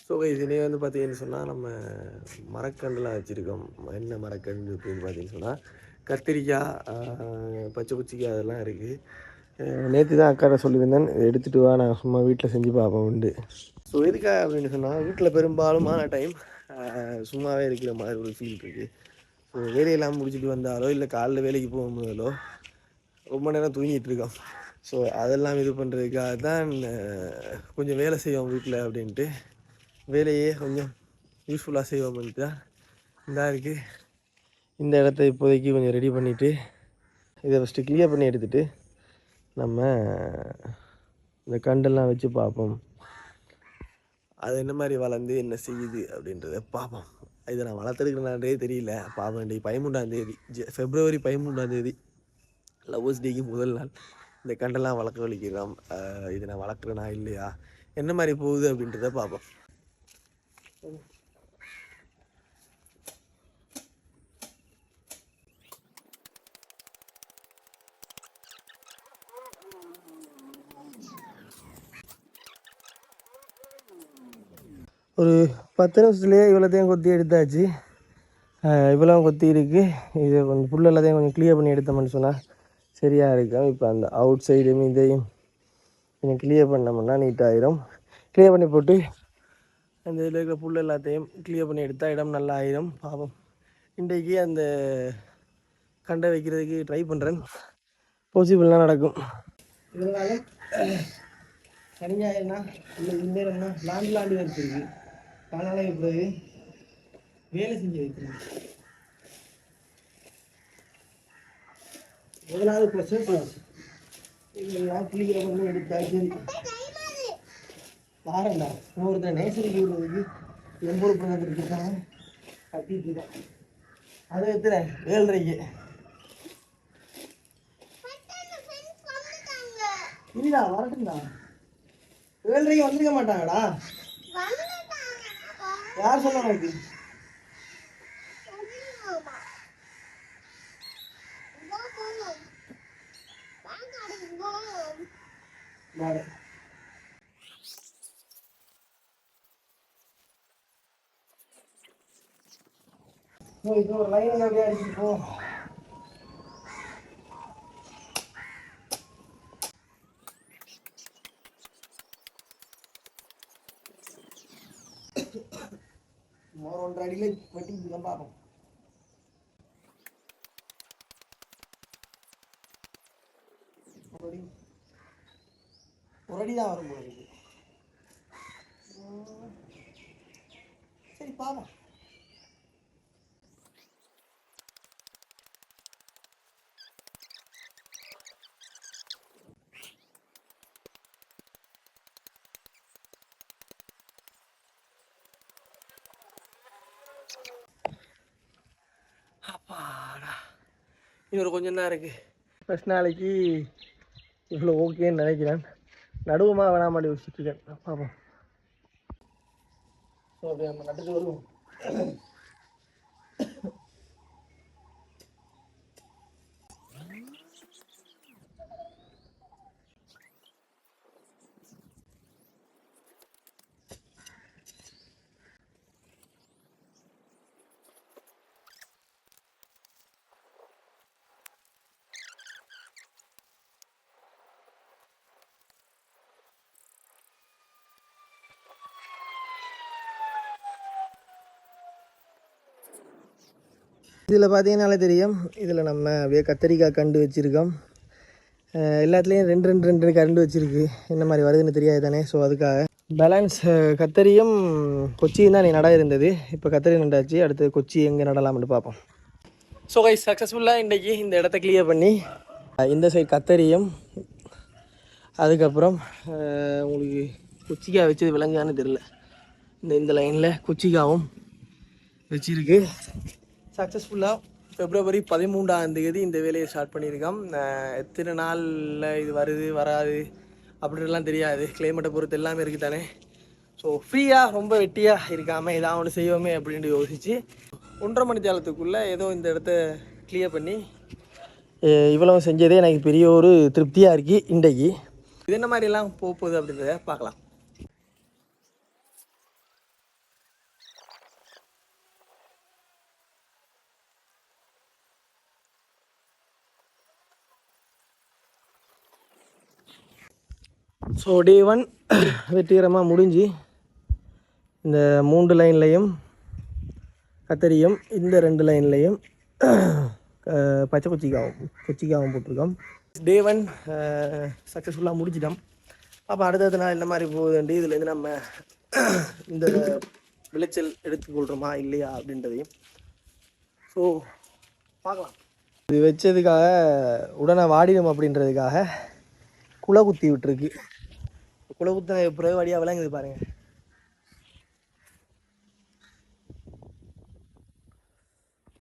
So இதுலேயே வந்து பார்த்தீங்கன்னு சொன்னால் நம்ம மரக்கன்றுலாம் வச்சுருக்கோம். என்ன மரக்கன்று அப்படின்னு பார்த்தீங்கன்னு சொன்னால் கத்திரிக்காய், பச்சை குச்சிக்காய் அதெல்லாம் இருக்குது. நேற்று தான் அக்காரை சொல்லியிருந்தேன், எடுத்துகிட்டு வா நான் சும்மா வீட்டில் செஞ்சு பார்ப்போம் உண்டு. ஸோ எதுக்காக அப்படின்னு சொன்னால் வீட்டில் பெரும்பாலுமான டைம் சும்மாவே இருக்கிற மாதிரி ஒரு ஃபீல் இருக்குது. ஸோ வேலையெல்லாம் முடிச்சுட்டு வந்தாலோ இல்லை காலைல வேலைக்கு போகும்போதோ ரொம்ப நேரம் தூங்கிட்டு இருக்கோம். ஸோ அதெல்லாம் இது பண்ணுறதுக்காக தான் கொஞ்சம் வேலை செய்வோம் வீட்டில் அப்படின்ட்டு வேலையே கொஞ்சம் யூஸ்ஃபுல்லாக செய்வோம்ட்டு தான் இந்தா இருக்குது. இந்த இடத்த இப்போதைக்கு கொஞ்சம் ரெடி பண்ணிவிட்டு இதை ஃபஸ்ட்டு கிளியர் பண்ணி எடுத்துகிட்டு நம்ம இந்த கண்டெல்லாம் வச்சு பார்ப்போம், அது என்ன மாதிரி வளர்ந்து என்ன செய்யுது அப்படின்றத பார்ப்போம். இதை நான் வளர்த்துருக்கிறேன்னான்றே தெரியல. பார்ப்போம். இன்றைக்கி 13 ஃபெப்ரவரி 13 லவ்வர்ஸ் டேக்கு முதல் நாள். இந்த கண்டெல்லாம் வளர்க்க வலிக்கிறோம். இதை நான் வளர்க்குறேனா இல்லையா, என்ன மாதிரி போகுது அப்படின்றத பார்ப்போம். ஒரு 10 நிமிஷத்துலேயே இவ்வளோத்தையும் கொத்தி எடுத்தாச்சு. இவ்வளோ கொத்தி இருக்குது. இது கொஞ்சம் புல் எல்லாத்தையும் கொஞ்சம் கிளியர் பண்ணி எடுத்தோம்னு சொன்னால் சரியாக இருக்கும். இப்போ அந்த அவுட் சைடும் இதையும் கொஞ்சம் கிளியர் பண்ணோம்னா நீட்டாகிடும். கிளியர் பண்ணி போட்டு அந்த இதில் இருக்கிற புல் எல்லாத்தையும் கிளியர் பண்ணி எடுத்தால் இடம் நல்லா ஆயிடும். பாவம் இன்றைக்கு அந்த கண்டை வைக்கிறதுக்கு ட்ரை பண்ணுறேன். பாசிபிள்லாம் நடக்கும். இதனால சனிஞாயிறுனா இல்லை இந்நேரம்னா லாண்டு வச்சுருக்கு. அதனால் இப்போ வேலை செஞ்சு வைக்கிறேன். முதலாவது ப்ரெஷர் இதெல்லாம் கிளியர் பண்ணி எடுத்தா சரி பாருண்டா. ஒருத்தர் நேசரிக்கு விடுறதுக்கு 80 பண்ண இருக்காங்க கட்டிட்டு இருக்கேன். அதை எத்தனை 7:30 இல்லா வரட்டும்டா. 7:30 வந்திருக்க மாட்டாங்கடா. யார் சொல்ல உனக்கு? இது ஒரு லைன் அப்படியே அடிச்சுட்டு போ. ஒரு 1.5 அடியில் வெட்டிட்டு தான் பார்ப்போம். ஒரு அடி தான் வரும் போது. சரி பார்ப்போம். அப்பாடா இன்னொரு கொஞ்சம் தான் இருக்குது. ஃபஸ்ட் நாளைக்கு இவ்வளோ ஓகேன்னு நினைக்கிறேன். நடுவுமா வேணாமாடி யோசிச்சுருக்கேன். பார்ப்போம். ஸோ அப்படி நம்ம நட்டுட்டு வருவோம். இதில் பார்த்தீங்கன்னாலே தெரியும், இதில் நம்ம அப்படியே கத்திரிக்காய் கண்டு வச்சுருக்கோம். எல்லாத்துலேயும் 2 கண்டு வச்சுருக்கு. என்ன மாதிரி வருதுன்னு தெரியாது தானே. ஸோ அதுக்காக பேலன்ஸ் கத்தரியும் கொச்சியும் தான் நீ நட இருந்தது. இப்போ கத்தரி நட்டாச்சு. அடுத்து கொச்சி எங்கே நடலாம்னு பார்ப்போம். ஸோ கைஸ் சக்ஸஸ்ஃபுல்லாக இன்றைக்கி இந்த இடத்த கிளியர் பண்ணி இந்த சைடு கத்தரியும் அதுக்கப்புறம் உங்களுக்கு கொச்சிக்காய் வச்சது விளங்கான்னு தெரில. இந்த லைனில் கொச்சிக்காவும் வச்சுருக்கு. சக்ஸஸ்ஃபுல்லாக ஃபெப்ரவரி 13 இந்த வேலையை ஸ்டார்ட் பண்ணியிருக்கோம். எத்தனை நாளில் இது வருது வராது அப்படின்லாம் தெரியாது. கிளைமேட்டை பொறுத்து எல்லாமே இருக்குது தானே. ஸோ ஃப்ரீயாக ரொம்ப வெட்டியாக இருக்காமல் ஏதாவது ஒன்று செய்வோமே அப்படின்ட்டு யோசித்து 1.5 மணி நேரத்துக்குள்ளே ஏதோ இந்த இடத்த கிளியர் பண்ணி இவ்வளவு செஞ்சதே எனக்கு பெரிய ஒரு திருப்தியாக இருக்குது. இன்றைக்கு இது என்ன மாதிரிலாம் போகுது அப்படின்றத பார்க்கலாம். ஸோ டே 1 வெற்றிகரமாக முடிஞ்சு இந்த 3 லைன்லையும் கத்தரியும் இந்த 2 லைன்லையும் பச்சை கொச்சிக்காவும் போட்டிருக்கோம். டே 1 சக்ஸஸ்ஃபுல்லாக முடிச்சிட்டோம். அப்போ அடுத்தடுத்த நாள் என்ன மாதிரி போகுதுண்டு இதுலேருந்து நம்ம இந்த விளைச்சல் எடுத்துக்கொள்கிறோமா இல்லையா அப்படின்றதையும் ஸோ பார்க்கலாம். இது வச்சதுக்காக உடனே வாடிடும் அப்படின்றதுக்காக குலை குத்தி விட்டுருக்கு. குலை குத்தின பிறகு வழியாக விளங்குது பாருங்கள்.